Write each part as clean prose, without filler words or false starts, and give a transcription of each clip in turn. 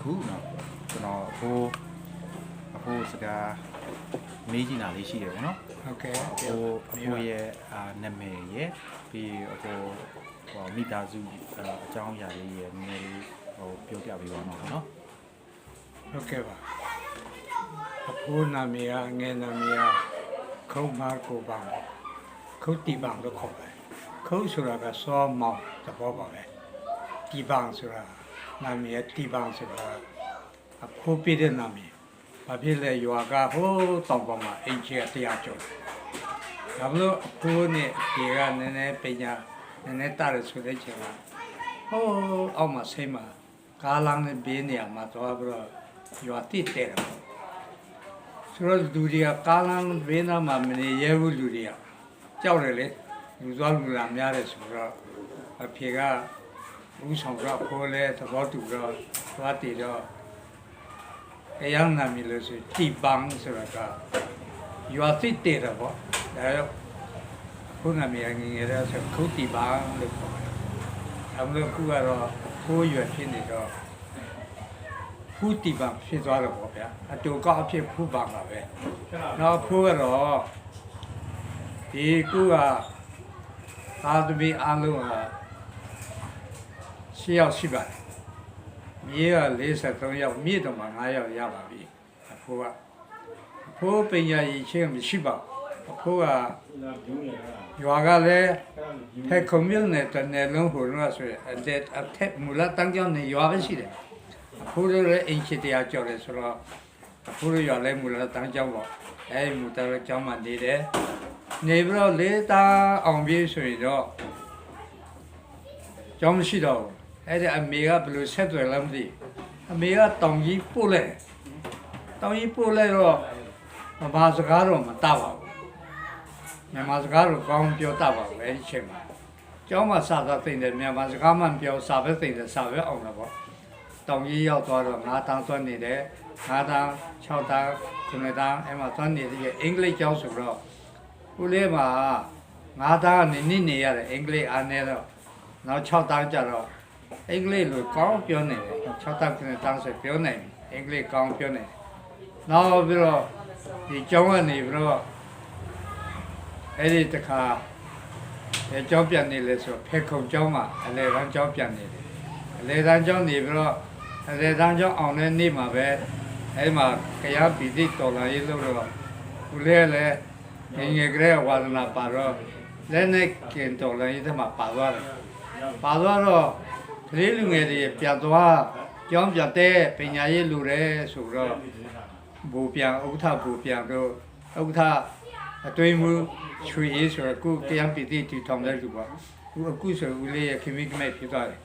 အခုနော်ကျွန်တော်အခုစကားမေးကြည့်တာလေးရှိတယ်ပေါ့နော်ဟုတ်ကဲ့အခုရဲ့နာမည်ရဲ့ပြီးအခုမိသားစုအကြောင်းအရာလေးရဲ့နည်းနည်းလေးပြောပြပေးပါတော့နော်ဟုတ်ကဲ့ပါအခုနာမည်ကငယ်နာမည်ကခုံးမာကိုပါခုတ်တီပန်လို့ခေါ်တယ်ခုတ်ဆိုတာကစောမောင်သဘောပါပဲတီပန်ဆိုတာနာမည်ကတီပန်ဆိုတာအဖိုးပြတဲ့နာမည်ဘာဖြစ်လဲရွာကဟိုးတောင်ပေါ်မှာအင်ချီတရားကျော်ဒါမလို့အဖိုးနဲ့ဒီကနည်းနည်းပညာနည်းနည်းတားရဆိုတဲ့ချိန်ကဟိုးအောက်မှာဆိမ့်မှာကားလမ်းနဲ့ဘေးနေရာမှာသွားပြီးတော့ရွာတိတဲ့တယ်ဆိုတော့လူတွေကကားလမ်းဘေးနားမှာမနေရဲဘူးလူတွေကကြောက်တယ်လေလူသွားလူလာများတယ်ဆိုတော့အဖေကဦးဆောင်ကဖိုးလဲသဘောတူတော့သွားတည်တော့အယောင်နာမည်လို့ဆိုတီပန်းဆိုတာကရွာတိတဲ့တယ်ပေါ့ဒါရောခုနမရငငယ်ရဆိုခုတီပန်းလို့ခေါ်တယ်အမလို့ခုကတော့ဖိုးရွယ်ဖြစ်နေတော့ဖူးတီပန်းဖြစ်သွားတော့ပေါ့ဗျာအတူကောက်အဖြစ်ဖူးပါမှာပဲနောက်ဖိုးကတော့ဒီကူကသာသမီအားလုံးက6 ယောက်ရှိပါတယ်မြေက43ယောက်မြေတော့မှ9ယောက်ရပါပြီအဖိုးပညာရည်ချင်းမရှိပါဘူးအဖိုးကရွာကလည်းဖက်ကွန်မြူနဲ့တနယ်လုံးဟိုလို့ဆိုရင်အထက်မူလတန်းကျောင်းနေရွာပဲရှိတယ်အဖိုးလည်းအင်ချီတရားကျော်တယ်ဆိုတော့အဖိုးရွာလည်းမူလတန်းကျောင်းပေါ့အဲဒီမူလတန်းကျောင်းမှာနေတယ်နေပြီးတော့လေးသားအောင်ပြေးဆိုရင်တော့ကျောင်းမရှိတော့ဘူးအဲ့ဒါအမေကဘယ်လိုဆက်သွယ်လဲမသိအမေကတောင်ကြီးပို့လိုက်တော့ဘာစကားတော့မတတ်ပါဘူးမြန်မာစကားတော့ကောင်းပြောတတ်ပါဘူးအဲ့ဒီချိန်မှာကျောင်းမှာစာသားသိတယ်မြန်မာစကားမှပြောစာပဲသိတယ်စာပဲအောင်တာပေါ့တောင်ကြီးရောက်သွားတော့9 တန်းသွန်းနေတယ်9 တန်း6 တန်း9 တန်းအဲ့မှာသွန်းနေတယ်အင်္ဂလိပ်ကျောင်းဆိုတော့ဦးလေးမှာ9 တန်းနေရတယ်အင်္ဂလိပ်အားနေတော့နောက်6 တန်းကျတော့အင်္ဂလိပ်လိုကောင်းပြောနေတယ်6 တန်း9 တန်းဆိုပြောနေအင်္ဂလိပ်ကောင်းပြောနေနောက်ပြီးတော့ဒီကျောင်းကနေပြီးတော့အဲ့ဒီတခါကျောင်းပြန်နေလဲဆိုဖက်ခုံကျောင်းမှာအလဲတန်းကျောင်းပြန်နေတယ်အလဲတန်းကျောင်းနေပြီးတော့အလဲတန်းကျောင်းအောင်တဲ့နေ့မှာပဲအဲ့မှာကြားပီတိတော်လာရေးလို့တော့ဦးလေးလည်းငယ်ကလေးဝါဒနာပါတော့လည်းနဲ့ကင်တော်လာရေးတမှာပါသွားတယ်ပါသွားတော့ကလေးလူငယ်တွေပြန်သွားကျောင်းပြန်တဲ့ပညာရေးလူတယ်ဆိုတော့ဘူပြန်ဥထဘူပြန်တော့ဥထအတွင်းမူချွေရေးဆိုတော့ကိုတရားပီတိတီထောင်တဲ့လူပါအခုဆိုဦးလေးရခင်မိကမဲ့ဖြစ်သွားတယ်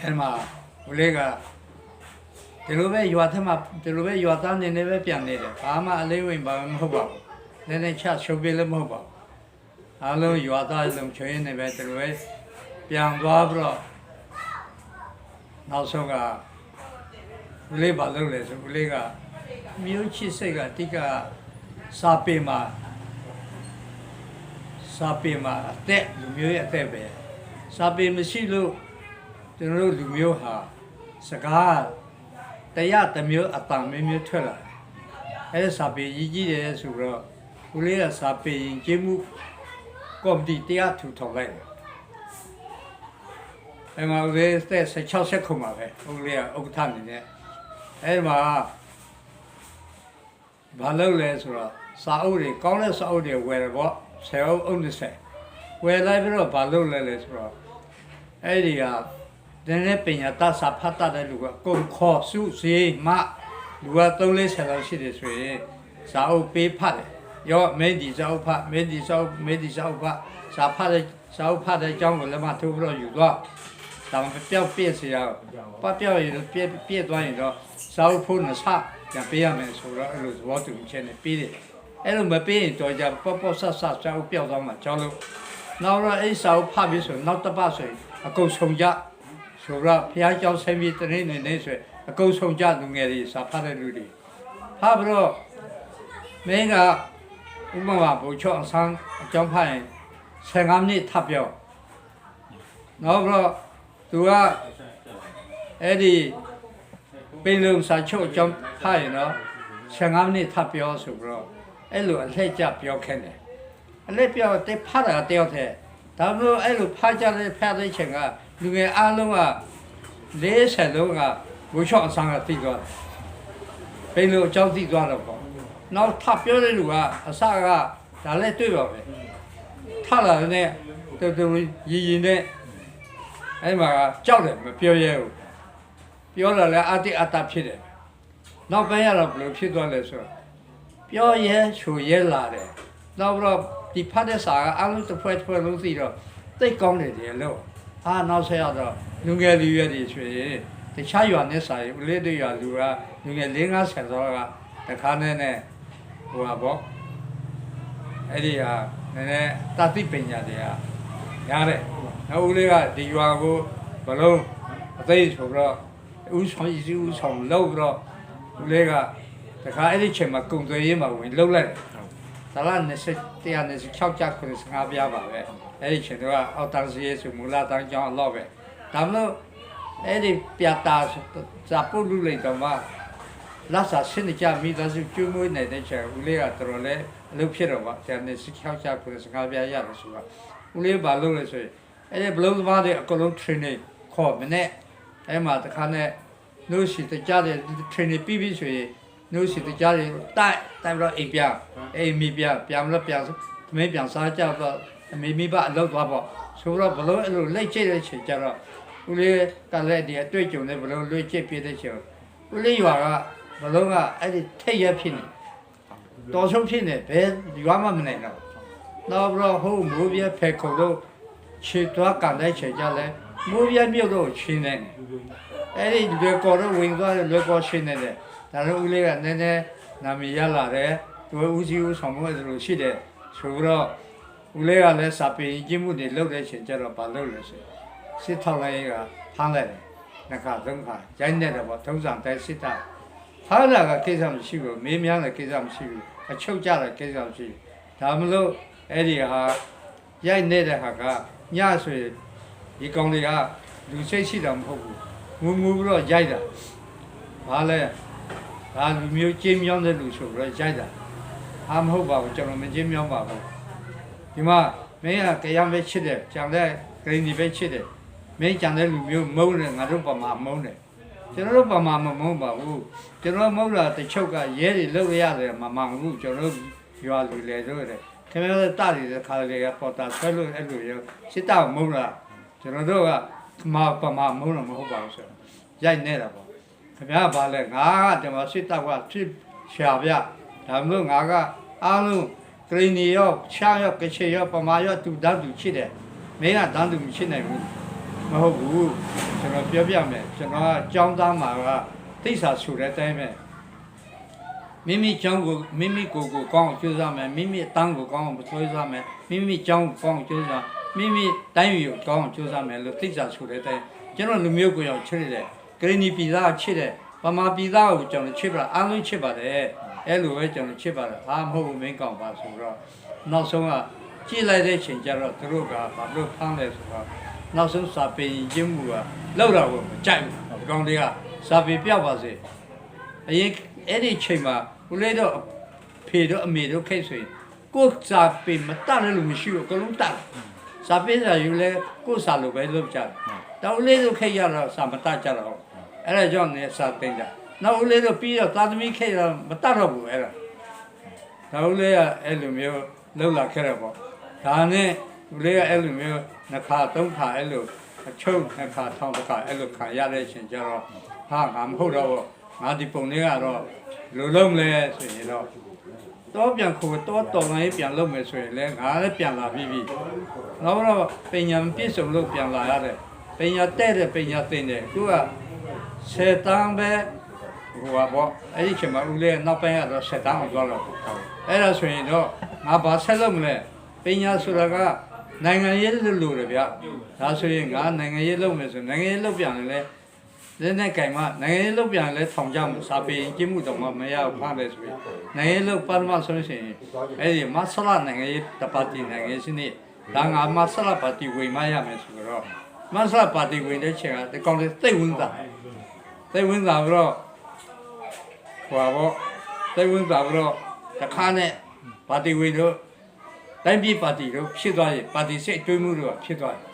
အဲ့မှာဦးလေးကဒီလိုပဲရွာထက်မှာဒီလိုပဲရွာသားနေနေပဲပြန်နေတယ်ဘာမှအလေးဝင်ဘာမှမဟုတ်ပါဘူးနည်းနည်းချရှုပ်ပြလည်းမဟုတ်ပါဘူးအားလုံးရွာသားလုံးချွေးနေပဲဒီလိုပဲပြန်သွားပြီးတော့နောက်ဆုံးကဦးလေးဘာလုပ်လဲဆိုဦးလေးကမြို့ချစ်စိတ်ကတိကစာပေမှာအသက်လူမျိုးရဲ့အသက်ပဲစာပေမရှိလို့ကျွန်တော်တို့လူမျိုးဟာစကားတရားတစ်မျိုးအတန်မျိုးထွက်လာတယ်အဲစာပေကြီးတယ်ဆိုတော့ဦးလေးကစာပေရင်ကျေးမှုကော်မတီတရားထူထောင်လိုက်တယ်အဲ့မှာဦးလေးသက်16 ဆက်ခုမှာပဲဦးလေးကဥက္ကဋ္ဌနေနဲ့အဲ့မှာဘာလုပ်လဲဆိုတော့စာအုပ်တွေကောင်းတဲ့စာအုပ်တွေဝယ်တယ်ပေါ့10 အုပ်20ဝယ်လိုက်ပြီးတော့ဘာလုပ်လဲဆိုတော့အဲ့ဒီကနည်းနည်းပညာတတ်စာဖတ်တတ်တဲ့လူကကုန်ခေါ်စုစည်းမလူက3-4 လောက်ရှိတယ်ဆိုရင်စာအုပ်ပေးဖတ်တယ်ရောမင်းဒီစာအုပ်ဖတ်မင်းဒီစာအုပ်ဖတ်စာဖတ်တဲ့အကြောင်းကိုလည်းမထိုးပြီးတော့ယူသွားဒါမှပျောက်ပြည့်စရာပပျောက်ရင်ပြည့်သွားရင်တော့စာအုပ်ဖို့နှစ်ဆပြန်ပေးရမယ်ဆိုတော့အဲ့လိုသဘောတူချက်နဲ့ပေးတယ်အဲ့လိုမပေးရင်တော့ကြပေါ့ဆစာအုပ်ပျောက်သွားမှကြောက်လို့နောက်တော့အဲ့စာအုပ်ဖတ်ပြီးဆိုနောက်တစ်ပတ်ဆိုရင်အကုန်ဆုံးကြဆိုတော့ဘုရားကျောင်းဆင်းပြီးတနေ့နေဆိုအကုန်ဆုံးကြလူငယ်တွေစာဖတ်တဲ့လူတွေဖတ်ပြီးတော့မင်းကဥပမာဘုချောအဆန်းအကြောင်းဖတ်ရင်15 မိနစ်ထပ်ပြောနောက်တော့သူက Eddie Belum Sacho jump high, Shangani Tapio Subro, Elu and Hedge up your candy. And let your de para deote. Tablo Elu Paja de Padichinga, Luga Alunga, Les Salunga, which on Sanga Tigo. Belu Jolty Dwellable. Now Tapio Lua, a saga, the let do of it. Tala ne, the Yi ne, and my Jordan, Pio. You're at the adapted. Now, by a blue $2. Pure yes, who ye lade. Now, the parties are out to fight for Lucido. They come it yellow. Ah, now say other. Lunga Luya, the Chayu on this side, Lady Lura, Lunga Linga Sazora, the Canene, who are bought. Eddie, Tati Pena, they are. Yare. Now, Ulia, the Yuago, below, they for Usam some low rock, Lega, the Kailichim, a cum to him, with low letter. The land is the and is Chok Jack with his Habiaba, Eddie, Otansies, Mulata, John Love. Tamno, Eddie Piatas, Zapulu Lama, Lassa Sinica, Midas, Jumu, Nature, Ulia Trole, Lupirova, and the Chok Jack with his Habia, Uliba Lulis, Eddie blows about the Colon Trini, called Mene. Emma the Cane, no sheet the Jade, Trini BBC, no sheet the Jade, time Ipia, Mibia, Piamla Piazza, maybe on Saja, maybe but low bubble. So below a late Jara, Uli Galadi, a twitch on the below Luce Pietro. Uli you are below a take a penny. Dorsal penny, bed, you are my man. Now, home, movie, Pecolo, Chitwa, Ganda, Chajale. Movie and Milo Chin. Eddie, the quarter wing got a local chin in there. Taruli and then Namiyala there, to Uzi somewhere to see there. So, Ulea less up in Jimu, the location, General Palolis. Sit Tolega, Hanley, Nakazunka, Janet about Tozan, they sit out. Hala a case of Shivu, Mimian a case of Shivu, a Chokjala case of Shivu. Tamlo, Eddie ha, Janet Haka, Yasui. ဒီကောင်တွေကလူစိတ်ရှိတာမဟုတ်ဘူးငူပြီးတော့ရိုက်တာဘာလဲဒါလူမျိုးကျင်းမြောင်းတဲ့လူဆိုတော့ရိုက်တာအာမဟုတ်ပါဘူးကျွန်တော်မကျင်းမြောင်းပါဘူးဒီမှာမင်းကကြံပဲချစ်တယ်ကြံတဲ့ဂရင်းဒီပဲချစ်တယ်မင်းကြံတဲ့လူမျိုးမုန်းတယ်ငါတို့ပမာမုန်းတယ်ကျွန်တော်တို့ပမာမမုန်းပါဘူးကျွန်တော်မုန်းတာတချုပ်ကရဲတွေလောက်ရတယ်မမှန်ဘူးကျွန်တော်ရွာလူလေတို့တယ်ခင်ဗျားတို့တာတွေခါလေကပေါ်တာဆွဲလို့အဲ့လိုရောစစ်တောက်မုန်းလားကျွန်တော်တို့ကပမာမုန်းတော့မဟုတ်ပါဘူးဆိုရိုက်နေတာပေါ့ခင်ဗျားကဘာလဲငါကဒီမှာစစ်တောက်ကဖြစ်ရှာပြဒါမှမဟုတ်ငါကအားလုံးဂရင်းနီရောချာရောကချေရောပမာရောတူတန်းတူချစ်တယ်မင်းကတန်းတူမချစ်နိုင်ဘူးမဟုတ်ဘူးကျွန်တော်ပြောပြမယ်ကျွန်တော်ကကြောင်းသားမှာကသိစာဆူတဲ့အတိုင်းပဲမိမိကြောင်းကိုမိမိကိုယ်ကိုကောင်းအောင်ကြိုးစားမယ်မိမိအတန်းကိုကောင်းအောင်ကြိုးစားမယ်မိမိကြောင်းကောင်းအောင်ကြိုးစားမိမိတိုင်းပြည်ကိုကောင်းအောင်ကြိုးစားမယ်လို့သိစာဆူတဲ့အတိုင်းကျွန်တော်လူမျိုးကိုရောက်ချစ်တယ်ဂရင်းနီပြည်သားချစ်တယ်ပမာပြည်သားကိုကျွန်တော်ချစ်ပါအားလုံးချစ်ပါတယ်အဲ့လိုပဲကျွန်တော်ချစ်ပါတယ်ဟာမဟုတ်ဘူးမင်းကောင်းပါဆိုတော့နောက်ဆုံးကကြည့်လိုက်တဲ့ချိန်ကျတော့သူတို့ကဘာလို့ဖမ်းလဲဆိုတော့နောက်ဆုံးစာပေရင်းမှုကလောက်တော့မကြိုက်ဘူးဒီကောင်တွေကစာပေပြောက်ပါစေအရင်အဲ့ဒီချိန်မှာဦးလေးတော့ဖေတို့အမေတို့ခိတ်ဆိုရင်ကိုယ်စာပေမတတ်တယ်လို့မရှိဘူးအကုန်လုံးတတ်စာပေစာယူလဲကိုယ်စာလိုပဲလုပ်ကြတယ်တော့ဦးလေးတို့ခိတ်ရတော့စာမတတ်ကြတော့အဲ့ဒါကြောင့်လည်းစာသိမ့်တာနောက်ဦးလေးတို့ပြီးတော့သာသမီခိတ်တော့မတတ်တော့ဘူးအဲ့ဒါတော့ဦးလေးကအဲ့လိုမျိုးလှုပ်လာခဲ့တယ်ပေါ့ဒါနဲ့ဦးလေးကအဲ့လိုမျိုးနှစ်ခါသုံးခါအဲ့လိုအချုပ်နှစ်ခါထောင်းတစ်ခါအဲ့လိုခံရတဲ့အချိန်ကျတော့ဟာငါမဟုတ်တော့ငါဒီပုံလေးကတော့လူလုံးလဲဆိုရင်တော့ပြန်ခေါ်တော့တော်လိုက်ပြန်လုပ်မယ်ဆိုရင်လည်းငါလည်းပြန်လာပြီနောက်တော့ပညာပြည့်စုံလို့ပြန်လာရတယ်ပညာတဲ့တဲ့ပညာသင်တယ်သူကစေတန်းပဲဟိုပါပေါ့အဲ့ဒီချိန်မှာဦးလေးနောက်ပိုင်းကတော့စေတန်းအောင်သွားတော့အဲ့ဒါဆိုရင်တော့ငါဘာဆက်လုပ်မလဲပညာဆိုတာကနိုင်ငံရေးလို့တယ်ဗျဒါဆိုရင်ငါနိုင်ငံရေးလုပ်မယ်ဆိုနိုင်ငံရေးလုပ်ပြန်တယ်လေလက်နဲ့ကင်မနိုင်ငံရေးလုပ်ပြန်လဲထောင်ကြမှုစာပေကျင်းမှုတော့မရဘူးဖားတယ်ဆိုရင်နိုင်ငံရေးလုပ်ပါမဆိုရင်အဲ့ဒီမဆလာနိုင်ငံရေးတပါတီနိုင်ငံရေးစနစ်ဒါငါမဆလာပါတီဝေမရမယ်ဆိုတော့ မဆလာပါတီဝင်တဲ့ချက်ကဒီကောင်လေးသိဝင်စားပြီးတော့ဟိုပါသိဝင်စားပြီးတော့တခါနဲ့ပါတီဝင်တို့တိုင်းပြည်ပါတီတို့ဖြစ်သွားရင်ပါတီစိတ်တွေးမှုတို့ဖြစ်သွားတယ်